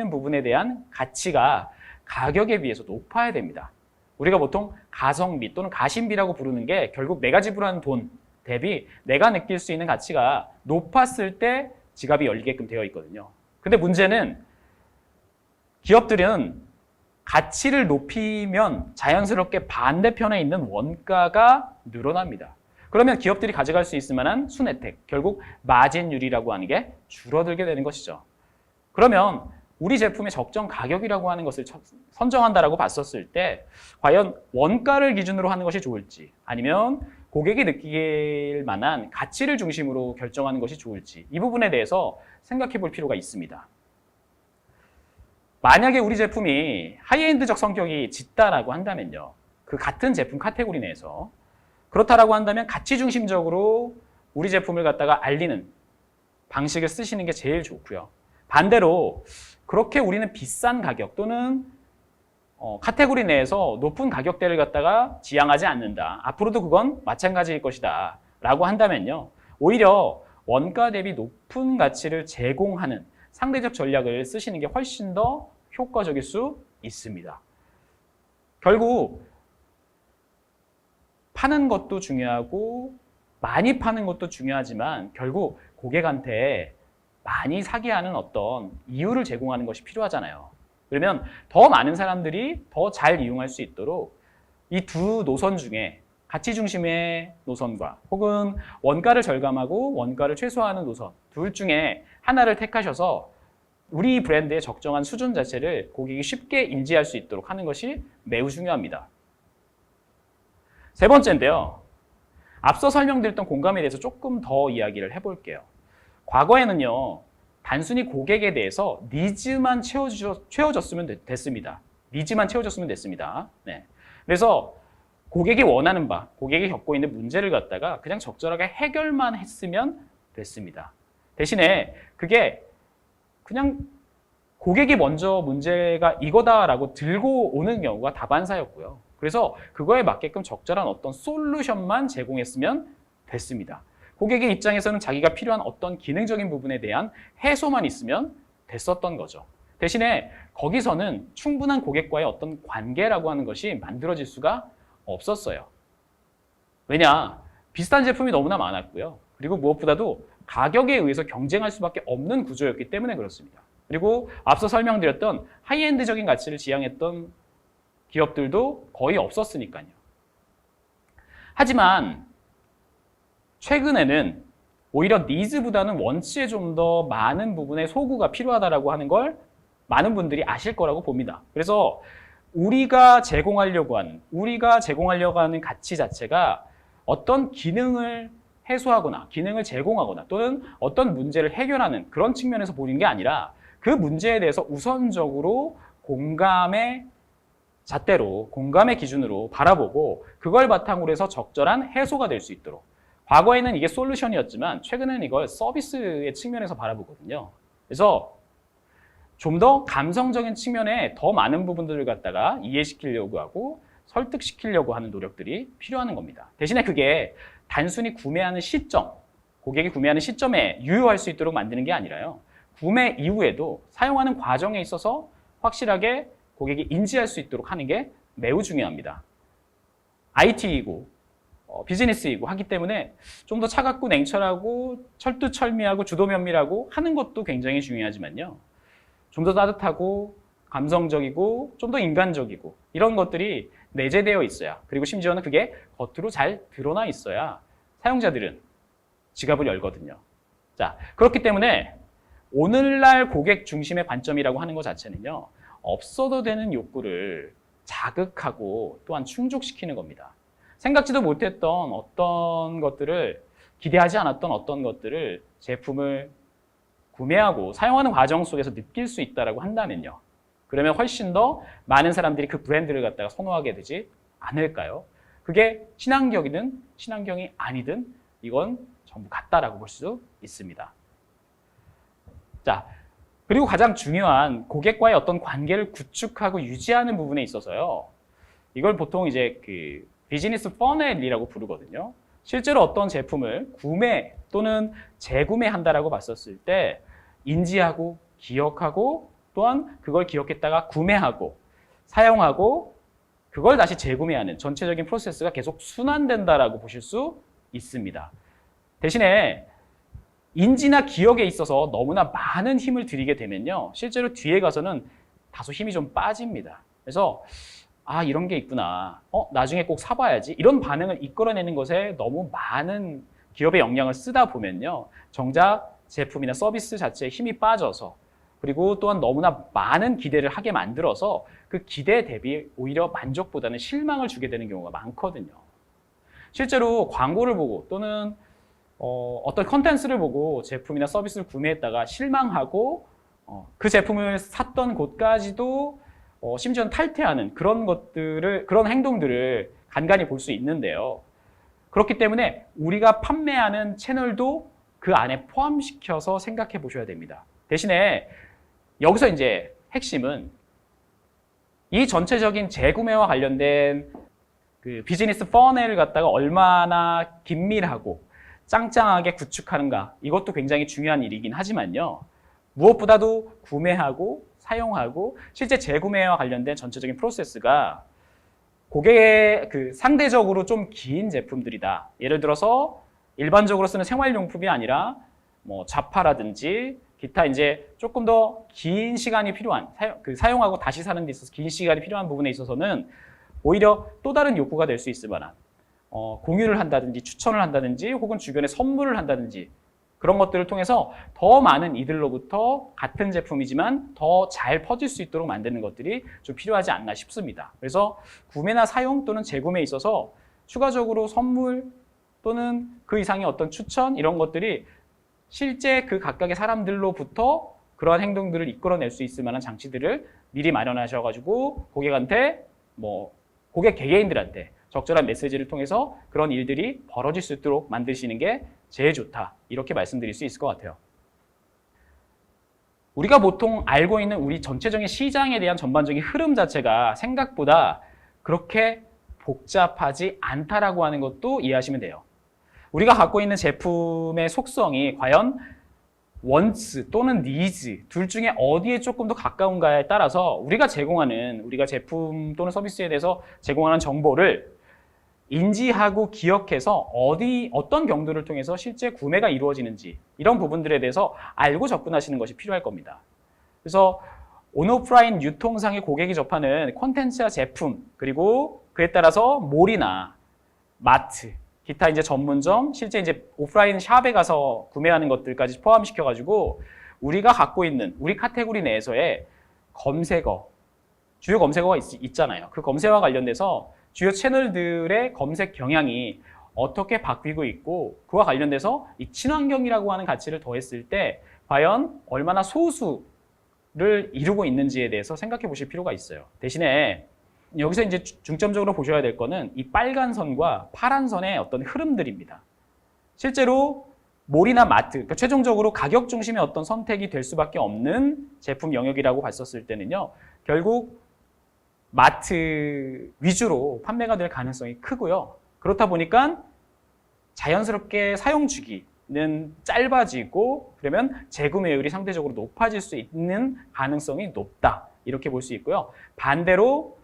부분에 대한 가치가 가격에 비해서 높아야 됩니다. 우리가 보통 가성비 또는 가심비라고 부르는 게 결국 내가 지불하는 돈 대비 내가 느낄 수 있는 가치가 높았을 때 지갑이 열리게끔 되어 있거든요. 근데 문제는 기업들은 가치를 높이면 자연스럽게 반대편에 있는 원가가 늘어납니다. 그러면 기업들이 가져갈 수 있을 만한 순혜택, 결국 마진율이라고 하는 게 줄어들게 되는 것이죠. 그러면 우리 제품의 적정 가격이라고 하는 것을 선정한다라고 봤었을 때 과연 원가를 기준으로 하는 것이 좋을지 아니면 고객이 느낄 만한 가치를 중심으로 결정하는 것이 좋을지 이 부분에 대해서 생각해 볼 필요가 있습니다. 만약에 우리 제품이 하이엔드적 성격이 짙다라고 한다면요. 그 같은 제품 카테고리 내에서 그렇다라고 한다면 가치 중심적으로 우리 제품을 갖다가 알리는 방식을 쓰시는 게 제일 좋고요. 반대로 그렇게 우리는 비싼 가격 또는 카테고리 내에서 높은 가격대를 갖다가 지향하지 않는다. 앞으로도 그건 마찬가지일 것이다. 라고 한다면요. 오히려 원가 대비 높은 가치를 제공하는 상대적 전략을 쓰시는 게 훨씬 더 효과적일 수 있습니다. 결국 파는 것도 중요하고 많이 파는 것도 중요하지만 결국 고객한테 많이 사게 하는 어떤 이유를 제공하는 것이 필요하잖아요. 그러면 더 많은 사람들이 더 잘 이용할 수 있도록 이 두 노선 중에 가치 중심의 노선과 혹은 원가를 절감하고 원가를 최소화하는 노선 둘 중에 하나를 택하셔서 우리 브랜드의 적정한 수준 자체를 고객이 쉽게 인지할 수 있도록 하는 것이 매우 중요합니다. 세 번째인데요. 앞서 설명드렸던 공감에 대해서 조금 더 이야기를 해볼게요. 과거에는요. 단순히 고객에 대해서 니즈만 채워졌으면 됐습니다. 니즈만 채워졌으면 됐습니다. 네. 그래서 고객이 원하는 바, 고객이 겪고 있는 문제를 갖다가 그냥 적절하게 해결만 했으면 됐습니다. 대신에 그게 그냥 고객이 먼저 문제가 이거다라고 들고 오는 경우가 다반사였고요. 그래서 그거에 맞게끔 적절한 어떤 솔루션만 제공했으면 됐습니다. 고객의 입장에서는 자기가 필요한 어떤 기능적인 부분에 대한 해소만 있으면 됐었던 거죠. 대신에 거기서는 충분한 고객과의 어떤 관계라고 하는 것이 만들어질 수가 없었어요. 왜냐? 비슷한 제품이 너무나 많았고요. 그리고 무엇보다도 가격에 의해서 경쟁할 수밖에 없는 구조였기 때문에 그렇습니다. 그리고 앞서 설명드렸던 하이엔드적인 가치를 지향했던 기업들도 거의 없었으니까요. 하지만 최근에는 오히려 니즈보다는 원치에 좀 더 많은 부분의 소구가 필요하다고 하는 걸 많은 분들이 아실 거라고 봅니다. 그래서 우리가 제공하려고 하는 가치 자체가 어떤 기능을 해소하거나 기능을 제공하거나 또는 어떤 문제를 해결하는 그런 측면에서 보는 게 아니라 그 문제에 대해서 우선적으로 공감의 잣대로 공감의 기준으로 바라보고 그걸 바탕으로 해서 적절한 해소가 될 수 있도록 과거에는 이게 솔루션이었지만 최근에는 이걸 서비스의 측면에서 바라보거든요. 그래서 좀 더 감성적인 측면에 더 많은 부분들을 갖다가 이해시키려고 하고 설득시키려고 하는 노력들이 필요한 겁니다. 대신에 그게 단순히 구매하는 시점, 고객이 구매하는 시점에 유효할 수 있도록 만드는 게 아니라요. 구매 이후에도 사용하는 과정에 있어서 확실하게 고객이 인지할 수 있도록 하는 게 매우 중요합니다. IT이고 비즈니스이고 하기 때문에 좀 더 차갑고 냉철하고 철두철미하고 주도면밀하고 하는 것도 굉장히 중요하지만요. 좀 더 따뜻하고 감성적이고 좀 더 인간적이고 이런 것들이 내재되어 있어야 그리고 심지어는 그게 겉으로 잘 드러나 있어야 사용자들은 지갑을 열거든요. 자, 그렇기 때문에 오늘날 고객 중심의 관점이라고 하는 것 자체는요. 없어도 되는 욕구를 자극하고 또한 충족시키는 겁니다. 생각지도 못했던 어떤 것들을 기대하지 않았던 어떤 것들을 제품을 구매하고 사용하는 과정 속에서 느낄 수 있다고 한다면요. 그러면 훨씬 더 많은 사람들이 그 브랜드를 갖다가 선호하게 되지 않을까요? 그게 친환경이든 친환경이 아니든 이건 전부 같다라고 볼 수 있습니다. 자, 그리고 가장 중요한 고객과의 어떤 관계를 구축하고 유지하는 부분에 있어서요. 이걸 보통 이제 그 비즈니스 퍼널이라고 부르거든요. 실제로 어떤 제품을 구매 또는 재구매한다라고 봤었을 때 인지하고 기억하고 또한 그걸 기억했다가 구매하고 사용하고 그걸 다시 재구매하는 전체적인 프로세스가 계속 순환된다라고 보실 수 있습니다. 대신에 인지나 기억에 있어서 너무나 많은 힘을 들이게 되면요. 실제로 뒤에 가서는 다소 힘이 좀 빠집니다. 그래서 이런 게 있구나. 나중에 꼭 사봐야지. 이런 반응을 이끌어내는 것에 너무 많은 기업의 역량을 쓰다 보면요. 정작 제품이나 서비스 자체에 힘이 빠져서 그리고 또한 너무나 많은 기대를 하게 만들어서 그 기대 대비 오히려 만족보다는 실망을 주게 되는 경우가 많거든요. 실제로 광고를 보고 또는 어떤 컨텐츠를 보고 제품이나 서비스를 구매했다가 실망하고 그 제품을 샀던 곳까지도 심지어는 탈퇴하는 그런 행동들을 간간히 볼 수 있는데요. 그렇기 때문에 우리가 판매하는 채널도 그 안에 포함시켜서 생각해 보셔야 됩니다. 대신에 여기서 이제 핵심은 이 전체적인 재구매와 관련된 그 비즈니스 퍼널을 갖다가 얼마나 긴밀하고 짱짱하게 구축하는가, 이것도 굉장히 중요한 일이긴 하지만요. 무엇보다도 구매하고 사용하고 실제 재구매와 관련된 전체적인 프로세스가 고객의 상대적으로 좀 긴 제품들이다. 예를 들어서 일반적으로 쓰는 생활용품이 아니라 뭐 잡화라든지 기타 이제 조금 더 긴 시간이 필요한 사용하고 다시 사는 데 있어서 긴 시간이 필요한 부분에 있어서는 오히려 또 다른 욕구가 될 수 있을 만한 공유를 한다든지 추천을 한다든지 혹은 주변에 선물을 한다든지 그런 것들을 통해서 더 많은 이들로부터 같은 제품이지만 더 잘 퍼질 수 있도록 만드는 것들이 좀 필요하지 않나 싶습니다. 그래서 구매나 사용 또는 재구매에 있어서 추가적으로 선물 또는 그 이상의 어떤 추천 이런 것들이 실제 그 각각의 사람들로부터 그러한 행동들을 이끌어낼 수 있을 만한 장치들을 미리 마련하셔가지고 고객 개개인들한테 적절한 메시지를 통해서 그런 일들이 벌어질 수 있도록 만드시는 게 제일 좋다. 이렇게 말씀드릴 수 있을 것 같아요. 우리가 보통 알고 있는 우리 전체적인 시장에 대한 전반적인 흐름 자체가 생각보다 그렇게 복잡하지 않다라고 하는 것도 이해하시면 돼요. 우리가 갖고 있는 제품의 속성이 과연 원츠 또는 니즈 둘 중에 어디에 조금 더 가까운가에 따라서 우리가 제품 또는 서비스에 대해서 제공하는 정보를 인지하고 기억해서 어떤 경로를 통해서 실제 구매가 이루어지는지 이런 부분들에 대해서 알고 접근하시는 것이 필요할 겁니다. 그래서 온오프라인 유통상의 고객이 접하는 콘텐츠와 제품 그리고 그에 따라서 몰이나 마트 기타 이제 전문점, 실제 이제 오프라인 샵에 가서 구매하는 것들까지 포함시켜가지고 우리가 갖고 있는 우리 카테고리 내에서의 주요 검색어가 있잖아요. 그 검색어와 관련돼서 주요 채널들의 검색 경향이 어떻게 바뀌고 있고 그와 관련돼서 이 친환경이라고 하는 가치를 더했을 때 과연 얼마나 소수를 이루고 있는지에 대해서 생각해 보실 필요가 있어요. 대신에 여기서 이제 중점적으로 보셔야 될 거는 이 빨간 선과 파란 선의 어떤 흐름들입니다. 실제로 몰이나 마트, 그러니까 최종적으로 가격 중심의 어떤 선택이 될 수밖에 없는 제품 영역이라고 봤었을 때는요. 결국 마트 위주로 판매가 될 가능성이 크고요. 그렇다 보니까 자연스럽게 사용 주기는 짧아지고 그러면 재구매율이 상대적으로 높아질 수 있는 가능성이 높다. 이렇게 볼 수 있고요. 반대로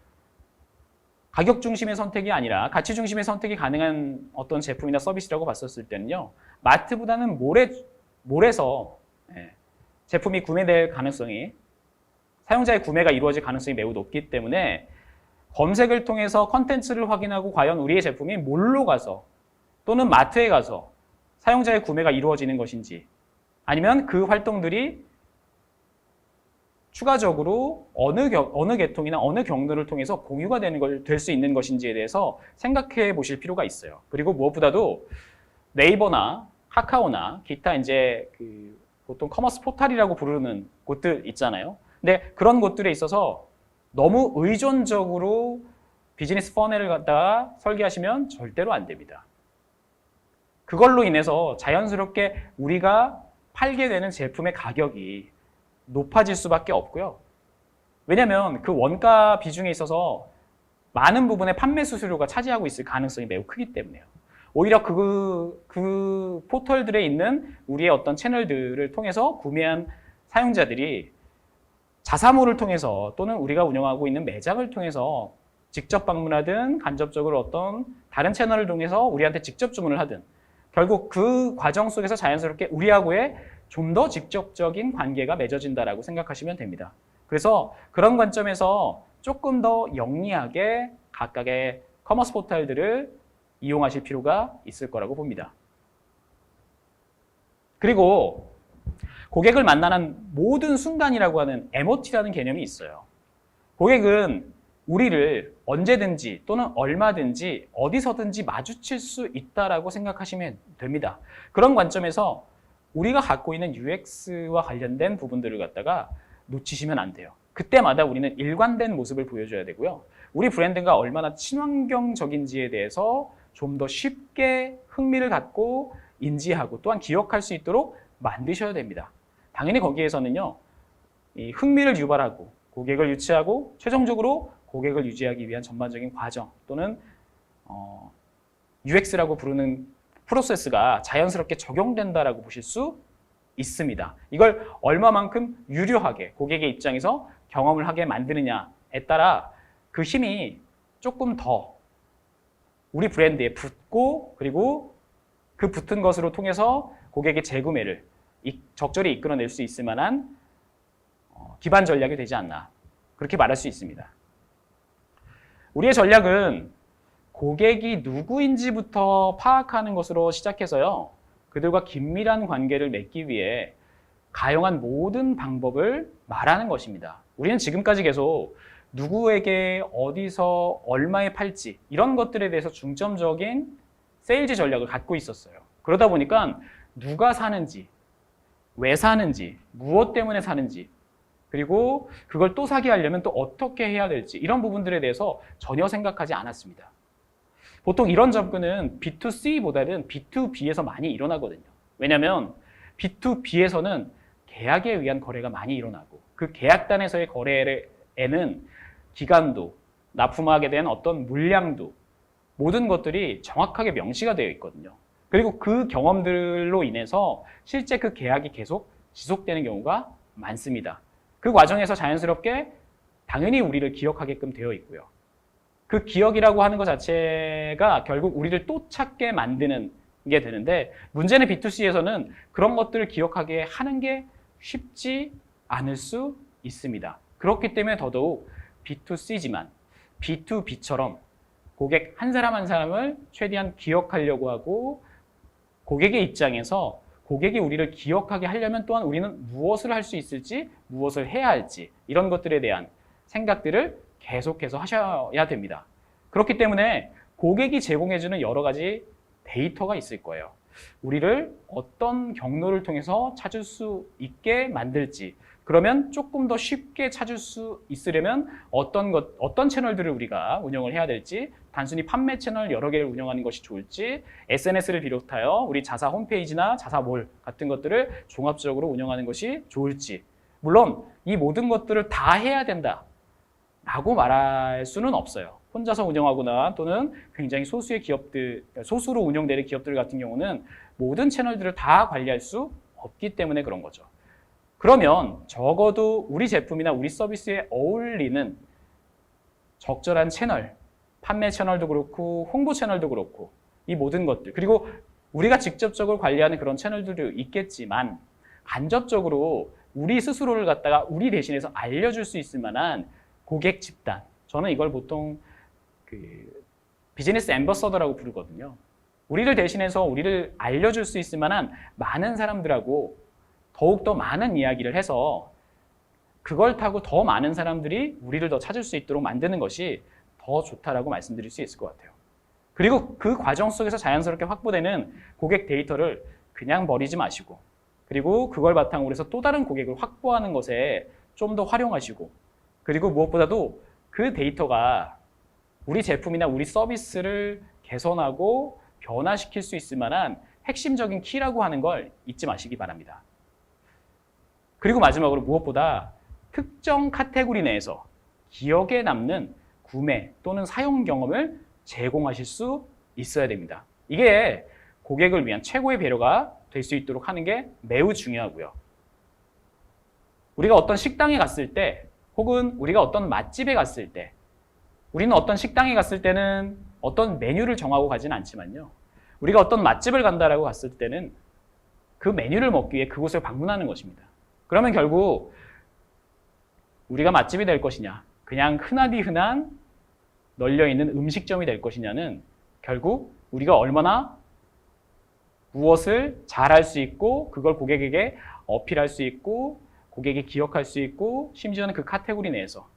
가격 중심의 선택이 아니라 가치 중심의 선택이 가능한 어떤 제품이나 서비스라고 봤었을 때는요. 마트보다는 몰에서 제품이 구매될 가능성이 사용자의 구매가 이루어질 가능성이 매우 높기 때문에 검색을 통해서 컨텐츠를 확인하고 과연 우리의 제품이 몰로 가서 또는 마트에 가서 사용자의 구매가 이루어지는 것인지 아니면 그 활동들이 추가적으로 어느 계통이나 어느 경로를 통해서 공유가 될 수 있는 것인지에 대해서 생각해 보실 필요가 있어요. 그리고 무엇보다도 네이버나 카카오나 기타 이제 보통 커머스 포털이라고 부르는 곳들 있잖아요. 근데 그런 곳들에 있어서 너무 의존적으로 비즈니스 퍼널을 갖다가 설계하시면 절대로 안 됩니다. 그걸로 인해서 자연스럽게 우리가 팔게 되는 제품의 가격이 높아질 수밖에 없고요. 왜냐하면 그 원가 비중에 있어서 많은 부분의 판매 수수료가 차지하고 있을 가능성이 매우 크기 때문에요. 오히려 그 포털들에 있는 우리의 어떤 채널들을 통해서 구매한 사용자들이 자사몰을 통해서 또는 우리가 운영하고 있는 매장을 통해서 직접 방문하든 간접적으로 어떤 다른 채널을 통해서 우리한테 직접 주문을 하든 결국 그 과정 속에서 자연스럽게 우리하고의 좀 더 직접적인 관계가 맺어진다라고 생각하시면 됩니다. 그래서 그런 관점에서 조금 더 영리하게 각각의 커머스 포털들을 이용하실 필요가 있을 거라고 봅니다. 그리고 고객을 만나는 모든 순간이라고 하는 MOT라는 개념이 있어요. 고객은 우리를 언제든지 또는 얼마든지 어디서든지 마주칠 수 있다라고 생각하시면 됩니다. 그런 관점에서 우리가 갖고 있는 UX와 관련된 부분들을 갖다가 놓치시면 안 돼요. 그때마다 우리는 일관된 모습을 보여줘야 되고요. 우리 브랜드가 얼마나 친환경적인지에 대해서 좀 더 쉽게 흥미를 갖고 인지하고 또한 기억할 수 있도록 만드셔야 됩니다. 당연히 거기에서는요, 이 흥미를 유발하고 고객을 유치하고 최종적으로 고객을 유지하기 위한 전반적인 과정 또는 UX라고 부르는 프로세스가 자연스럽게 적용된다라고 보실 수 있습니다. 이걸 얼마만큼 유려하게 고객의 입장에서 경험을 하게 만드느냐에 따라 그 힘이 조금 더 우리 브랜드에 붙고 그리고 그 붙은 것으로 통해서 고객의 재구매를 적절히 이끌어낼 수 있을 만한 기반 전략이 되지 않나 그렇게 말할 수 있습니다. 우리의 전략은 고객이 누구인지부터 파악하는 것으로 시작해서요. 그들과 긴밀한 관계를 맺기 위해 가용한 모든 방법을 말하는 것입니다. 우리는 지금까지 계속 누구에게 어디서 얼마에 팔지 이런 것들에 대해서 중점적인 세일즈 전략을 갖고 있었어요. 그러다 보니까 누가 사는지, 왜 사는지, 무엇 때문에 사는지 그리고 그걸 또 사게 하려면 또 어떻게 해야 될지 이런 부분들에 대해서 전혀 생각하지 않았습니다. 보통 이런 접근은 B2C보다는 B2B에서 많이 일어나거든요. 왜냐하면 B2B에서는 계약에 의한 거래가 많이 일어나고 그 계약단에서의 거래에는 기간도, 납품하게 된 어떤 물량도 모든 것들이 정확하게 명시가 되어 있거든요. 그리고 그 경험들로 인해서 실제 그 계약이 계속 지속되는 경우가 많습니다. 그 과정에서 자연스럽게 당연히 우리를 기억하게끔 되어 있고요. 그 기억이라고 하는 것 자체가 결국 우리를 또 찾게 만드는 게 되는데 문제는 B2C에서는 그런 것들을 기억하게 하는 게 쉽지 않을 수 있습니다. 그렇기 때문에 더더욱 B2C지만 B2B처럼 고객 한 사람 한 사람을 최대한 기억하려고 하고 고객의 입장에서 고객이 우리를 기억하게 하려면 또한 우리는 무엇을 할 수 있을지 무엇을 해야 할지 이런 것들에 대한 생각들을 계속해서 하셔야 됩니다. 그렇기 때문에 고객이 제공해주는 여러 가지 데이터가 있을 거예요. 우리를 어떤 경로를 통해서 찾을 수 있게 만들지 그러면 조금 더 쉽게 찾을 수 있으려면 어떤 채널들을 우리가 운영을 해야 될지 단순히 판매 채널 여러 개를 운영하는 것이 좋을지 SNS를 비롯하여 우리 자사 홈페이지나 자사몰 같은 것들을 종합적으로 운영하는 것이 좋을지 물론 이 모든 것들을 다 해야 된다 라고 말할 수는 없어요. 혼자서 운영하거나 또는 굉장히 소수의 기업들, 소수로 운영되는 기업들 같은 경우는 모든 채널들을 다 관리할 수 없기 때문에 그런 거죠. 그러면 적어도 우리 제품이나 우리 서비스에 어울리는 적절한 채널, 판매 채널도 그렇고 홍보 채널도 그렇고 이 모든 것들 그리고 우리가 직접적으로 관리하는 그런 채널들도 있겠지만 간접적으로 우리 스스로를 갖다가 우리 대신해서 알려줄 수 있을 만한 고객 집단 저는 이걸 보통 비즈니스 앰버서더라고 부르거든요. 우리를 대신해서 우리를 알려줄 수 있을 만한 많은 사람들하고 더욱더 많은 이야기를 해서 그걸 타고 더 많은 사람들이 우리를 더 찾을 수 있도록 만드는 것이 더 좋다라고 말씀드릴 수 있을 것 같아요. 그리고 그 과정 속에서 자연스럽게 확보되는 고객 데이터를 그냥 버리지 마시고 그리고 그걸 바탕으로 해서 또 다른 고객을 확보하는 것에 좀 더 활용하시고 그리고 무엇보다도 그 데이터가 우리 제품이나 우리 서비스를 개선하고 변화시킬 수 있을 만한 핵심적인 키라고 하는 걸 잊지 마시기 바랍니다. 그리고 마지막으로 무엇보다 특정 카테고리 내에서 기억에 남는 구매 또는 사용 경험을 제공하실 수 있어야 됩니다. 이게 고객을 위한 최고의 배려가 될 수 있도록 하는 게 매우 중요하고요. 우리가 어떤 식당에 갔을 때 혹은 우리가 어떤 맛집에 갔을 때 우리는 어떤 식당에 갔을 때는 어떤 메뉴를 정하고 가지는 않지만요. 우리가 어떤 맛집을 간다라고 갔을 때는 그 메뉴를 먹기 위해 그곳을 방문하는 것입니다. 그러면 결국 우리가 맛집이 될 것이냐 그냥 흔하디 흔한 널려있는 음식점이 될 것이냐는 결국 우리가 얼마나 무엇을 잘할 수 있고 그걸 고객에게 어필할 수 있고 고객이 기억할 수 있고 심지어는 그 카테고리 내에서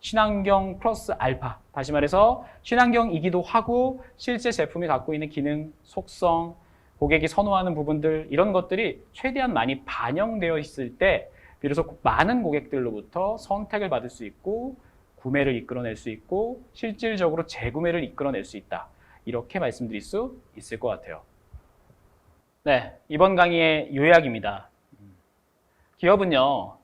친환경 플러스 알파, 다시 말해서 친환경이기도 하고 실제 제품이 갖고 있는 기능, 속성, 고객이 선호하는 부분들 이런 것들이 최대한 많이 반영되어 있을 때 비로소 많은 고객들로부터 선택을 받을 수 있고 구매를 이끌어낼 수 있고 실질적으로 재구매를 이끌어낼 수 있다. 이렇게 말씀드릴 수 있을 것 같아요. 네, 이번 강의의 요약입니다. 기업은요,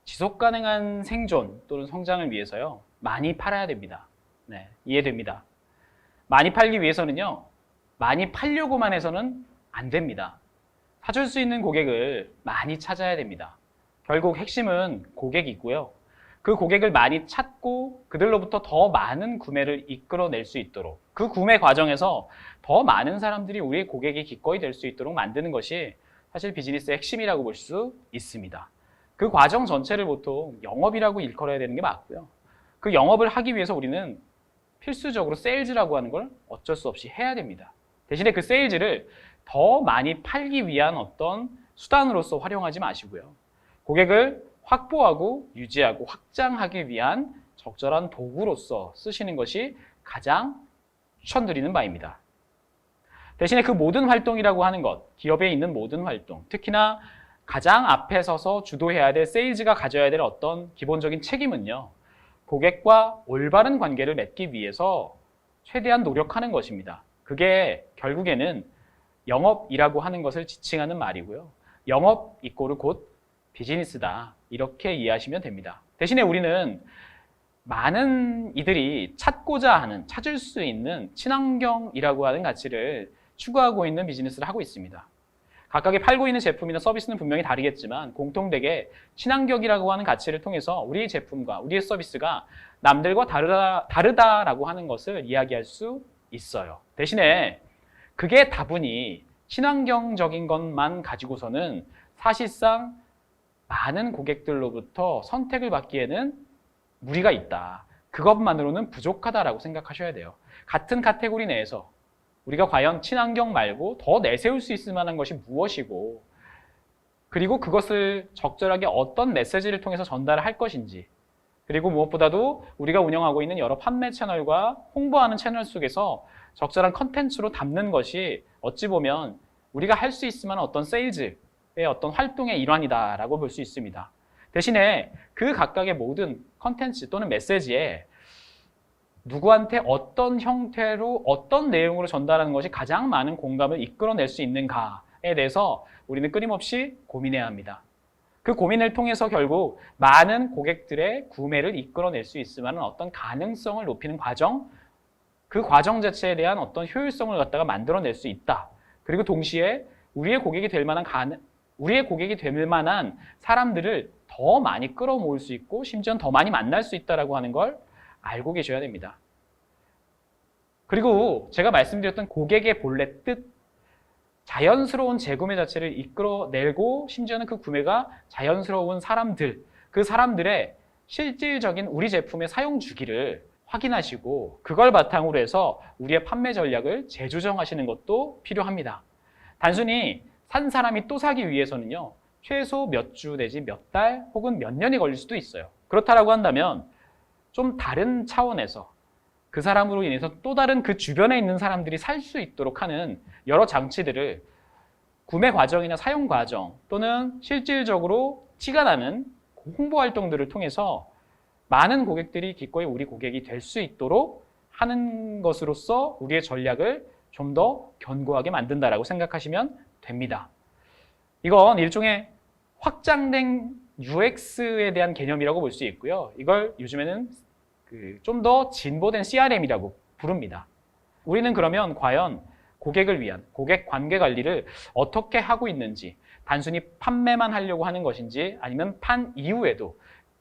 지속 가능한 생존 또는 성장을 위해서요, 많이 팔아야 됩니다. 네, 이해됩니다. 많이 팔기 위해서는요, 많이 팔려고만 해서는 안 됩니다. 사줄 수 있는 고객을 많이 찾아야 됩니다. 결국 핵심은 고객이고요. 그 고객을 많이 찾고 그들로부터 더 많은 구매를 이끌어낼 수 있도록 그 구매 과정에서 더 많은 사람들이 우리의 고객이 기꺼이 될 수 있도록 만드는 것이 사실 비즈니스의 핵심이라고 볼 수 있습니다. 그 과정 전체를 보통 영업이라고 일컬어야 되는 게 맞고요. 그 영업을 하기 위해서 우리는 필수적으로 세일즈라고 하는 걸 어쩔 수 없이 해야 됩니다. 대신에 그 세일즈를 더 많이 팔기 위한 어떤 수단으로서 활용하지 마시고요. 고객을 확보하고 유지하고 확장하기 위한 적절한 도구로서 쓰시는 것이 가장 추천드리는 바입니다. 대신에 그 모든 활동이라고 하는 것, 기업에 있는 모든 활동, 특히나 가장 앞에 서서 주도해야 될 세일즈가 가져야 될 어떤 기본적인 책임은요, 고객과 올바른 관계를 맺기 위해서 최대한 노력하는 것입니다. 그게 결국에는 영업이라고 하는 것을 지칭하는 말이고요. 영업 이꼬르 곧 비즈니스다. 이렇게 이해하시면 됩니다. 대신에 우리는 많은 이들이 찾고자 하는, 찾을 수 있는 친환경이라고 하는 가치를 추구하고 있는 비즈니스를 하고 있습니다. 각각의 팔고 있는 제품이나 서비스는 분명히 다르겠지만 공통되게 친환경이라고 하는 가치를 통해서 우리의 제품과 우리의 서비스가 남들과 다르다라고 하는 것을 이야기할 수 있어요. 대신에 그게 다분히 친환경적인 것만 가지고서는 사실상 많은 고객들로부터 선택을 받기에는 무리가 있다. 그것만으로는 부족하다라고 생각하셔야 돼요. 같은 카테고리 내에서 우리가 과연 친환경 말고 더 내세울 수 있을 만한 것이 무엇이고 그리고 그것을 적절하게 어떤 메시지를 통해서 전달할 것인지 그리고 무엇보다도 우리가 운영하고 있는 여러 판매 채널과 홍보하는 채널 속에서 적절한 컨텐츠로 담는 것이 어찌 보면 우리가 할 수 있을 만한 어떤 세일즈의 어떤 활동의 일환이다라고 볼 수 있습니다. 대신에 그 각각의 모든 컨텐츠 또는 메시지에 누구한테 어떤 형태로 어떤 내용으로 전달하는 것이 가장 많은 공감을 이끌어낼 수 있는가에 대해서 우리는 끊임없이 고민해야 합니다. 그 고민을 통해서 결국 많은 고객들의 구매를 이끌어낼 수 있을 만한 어떤 가능성을 높이는 과정, 그 과정 자체에 대한 어떤 효율성을 갖다가 만들어낼 수 있다. 그리고 동시에 우리의 고객이 될 만한 사람들을 더 많이 끌어모을 수 있고 심지어는 더 많이 만날 수 있다고 하는 걸 알고 계셔야 됩니다. 그리고 제가 말씀드렸던 고객의 본래 뜻, 자연스러운 재구매 자체를 이끌어내고 심지어는 그 구매가 자연스러운 사람들, 그 사람들의 실질적인 우리 제품의 사용 주기를 확인하시고 그걸 바탕으로 해서 우리의 판매 전략을 재조정하시는 것도 필요합니다. 단순히 산 사람이 또 사기 위해서는요, 최소 몇 주 내지 몇 달 혹은 몇 년이 걸릴 수도 있어요. 그렇다라고 한다면 좀 다른 차원에서 그 사람으로 인해서 또 다른 그 주변에 있는 사람들이 살 수 있도록 하는 여러 장치들을 구매 과정이나 사용 과정 또는 실질적으로 티가 나는 홍보 활동들을 통해서 많은 고객들이 기꺼이 우리 고객이 될 수 있도록 하는 것으로서 우리의 전략을 좀 더 견고하게 만든다라고 생각하시면 됩니다. 이건 일종의 확장된 UX에 대한 개념이라고 볼 수 있고요. 이걸 요즘에는 좀 더 진보된 CRM이라고 부릅니다. 우리는 그러면 과연 고객을 위한 고객 관계 관리를 어떻게 하고 있는지, 단순히 판매만 하려고 하는 것인지 아니면 판 이후에도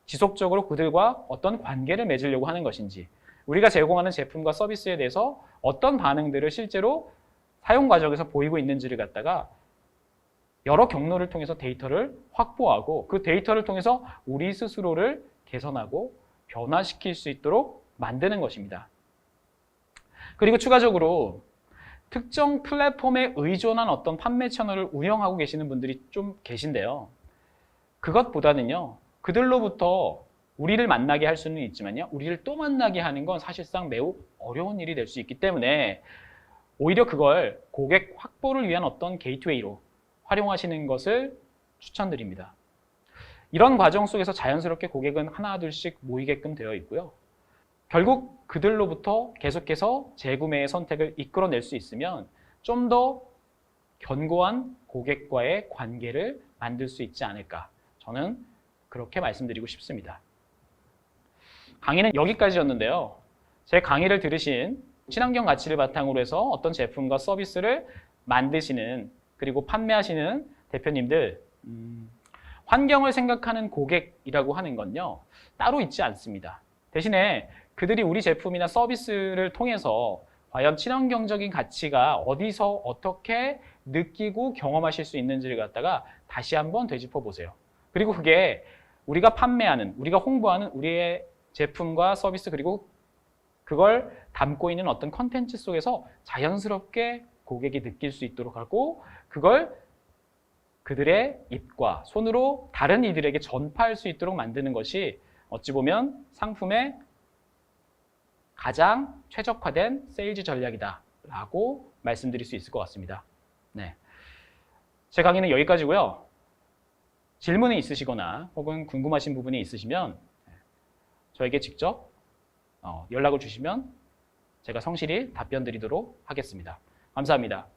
지속적으로 그들과 어떤 관계를 맺으려고 하는 것인지, 우리가 제공하는 제품과 서비스에 대해서 어떤 반응들을 실제로 사용 과정에서 보이고 있는지를 갖다가 여러 경로를 통해서 데이터를 확보하고 그 데이터를 통해서 우리 스스로를 개선하고 변화시킬 수 있도록 만드는 것입니다. 그리고 추가적으로 특정 플랫폼에 의존한 어떤 판매 채널을 운영하고 계시는 분들이 좀 계신데요. 그것보다는요, 그들로부터 우리를 만나게 할 수는 있지만요, 우리를 또 만나게 하는 건 사실상 매우 어려운 일이 될 수 있기 때문에 오히려 그걸 고객 확보를 위한 어떤 게이트웨이로 활용하시는 것을 추천드립니다. 이런 과정 속에서 자연스럽게 고객은 하나 둘씩 모이게끔 되어 있고요. 결국 그들로부터 계속해서 재구매의 선택을 이끌어낼 수 있으면 좀 더 견고한 고객과의 관계를 만들 수 있지 않을까. 저는 그렇게 말씀드리고 싶습니다. 강의는 여기까지였는데요. 제 강의를 들으신 친환경 가치를 바탕으로 해서 어떤 제품과 서비스를 만드시는 그리고 판매하시는 대표님들, 환경을 생각하는 고객이라고 하는 건요, 따로 있지 않습니다. 대신에 그들이 우리 제품이나 서비스를 통해서 과연 친환경적인 가치가 어디서 어떻게 느끼고 경험하실 수 있는지를 갖다가 다시 한번 되짚어 보세요. 그리고 그게 우리가 판매하는, 우리가 홍보하는 우리의 제품과 서비스 그리고 그걸 담고 있는 어떤 컨텐츠 속에서 자연스럽게 고객이 느낄 수 있도록 하고 그걸 그들의 입과 손으로 다른 이들에게 전파할 수 있도록 만드는 것이 어찌 보면 상품의 가장 최적화된 세일즈 전략이다라고 말씀드릴 수 있을 것 같습니다. 네. 제 강의는 여기까지고요. 질문이 있으시거나 혹은 궁금하신 부분이 있으시면 저에게 직접 연락을 주시면 제가 성실히 답변 드리도록 하겠습니다. 감사합니다.